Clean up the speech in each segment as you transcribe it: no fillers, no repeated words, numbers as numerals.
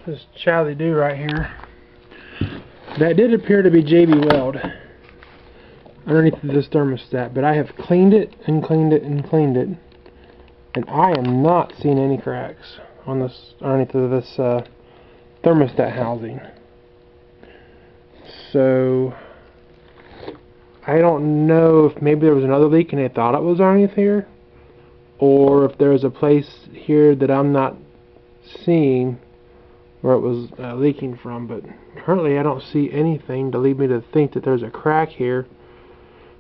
this Charlie do right here. That did appear to be JB Weld underneath this thermostat, but I have cleaned it and cleaned it and cleaned it, and I am not seeing any cracks on this underneath of this thermostat housing. So I don't know if maybe there was another leak and they thought it was underneath here, or if there's a place here that I'm not seeing where it was leaking from. But currently I don't see anything to lead me to think that there's a crack here.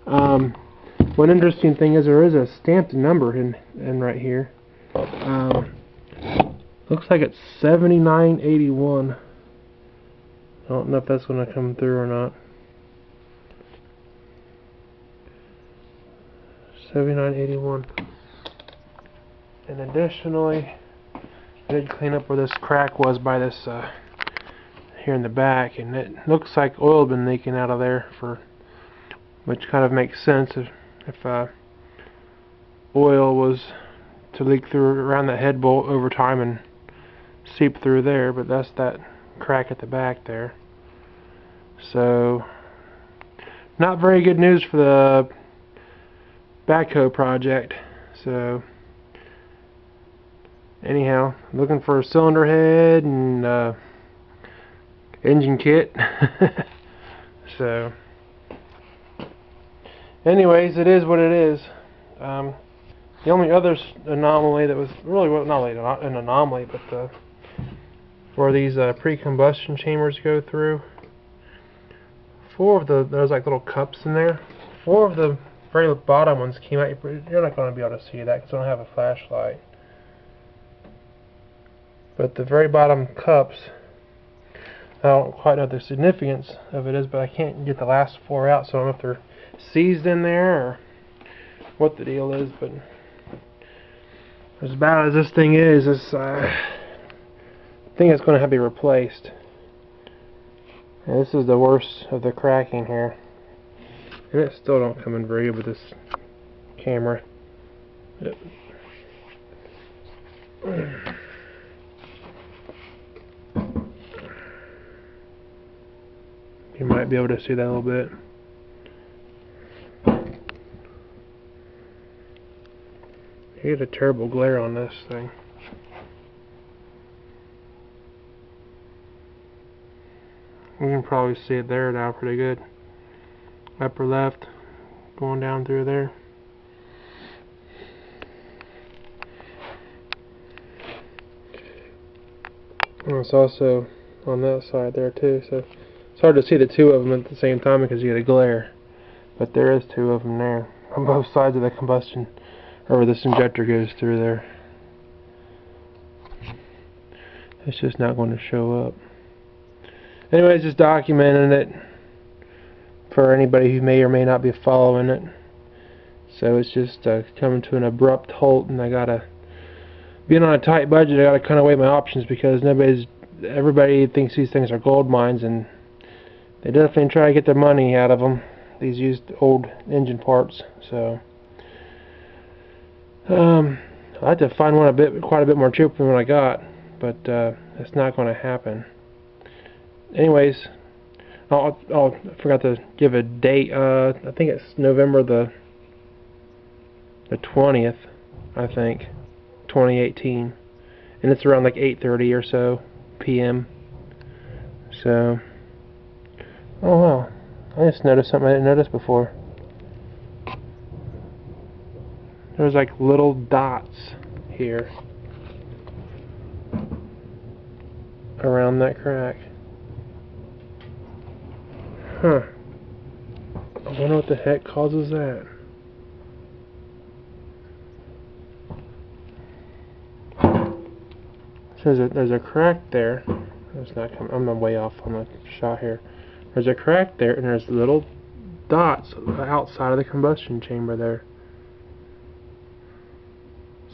One interesting thing is there is a stamped number in right here. Looks like it's 7981. I don't know if that's going to come through or not. 7981. And additionally, I did clean up where this crack was by this here in the back, and it looks like oil had been leaking out of there, which kind of makes sense if oil was to leak through around that head bolt over time and seep through there. But that's that crack at the back there. So not very good news for the backhoe project. So anyhow, looking for a cylinder head and engine kit. So anyways, it is what it is. The only other anomaly that was really not an anomaly, but where these pre-combustion chambers go through, there's like little cups in there. 4 of the very bottom ones came out. You're not going to be able to see that because I don't have a flashlight. But the very bottom cups, I don't quite know the significance of it is, but I can't get the last 4 out, so I don't know if they're seized in there or what the deal is. But as bad as this thing is, this thing is going to have to be replaced. And this is the worst of the cracking here. And it still don't come in very good with this camera. Yep. You might be able to see that a little bit. You get a terrible glare on this thing. You can probably see it there now pretty good. Upper left, going down through there. And it's also on that side there too, so it's hard to see the 2 of them at the same time because you get a glare. But there is 2 of them there on both sides of the combustion, or where this injector goes through there. It's just not going to show up. Anyways, just documenting it for anybody who may or may not be following it. So it's just coming to an abrupt halt, and I gotta, being on a tight budget, I gotta kind of weigh my options because everybody thinks these things are gold mines, and they definitely try to get their money out of them, these used old engine parts. So I'd like to find one quite a bit more cheaper than what I got, but that's not going to happen. Anyways, I forgot to give a date. I think it's November the 20th, I think, 2018, and it's around like 8:30 or so p.m. So, oh wow, I just noticed something I didn't notice before. There's like little dots here around that crack. Huh. I wonder what the heck causes that. So there's a crack there. It's not coming. I'm way off on the shot here. There's a crack there, and there's little dots outside of the combustion chamber there.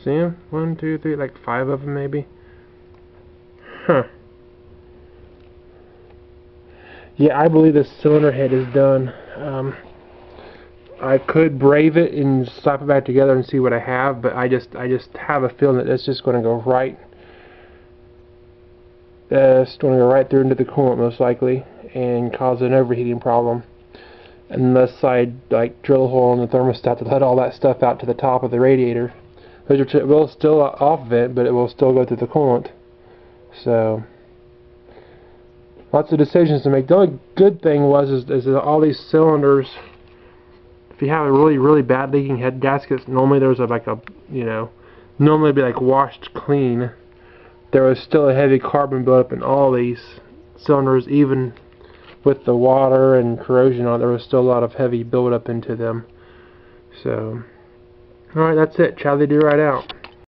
See them? 1, 2, 3, like 5 of them maybe. Huh. Yeah, I believe this cylinder head is done. I could brave it and slap it back together and see what I have, but I just have a feeling that it's just going to go right it's going to go right through into the coolant most likely and cause an overheating problem. Unless I like drill a hole in the thermostat to let all that stuff out to the top of the radiator, which it will still off vent, but it will still go through the coolant. So lots of decisions to make. The only good thing is that all these cylinders, if you have a really bad leaking head gaskets, normally there's normally it'd be like washed clean. There was still a heavy carbon buildup in all these cylinders, even with the water and corrosion on it. There was still a lot of heavy buildup into them. So, alright, that's it. Try to do right out.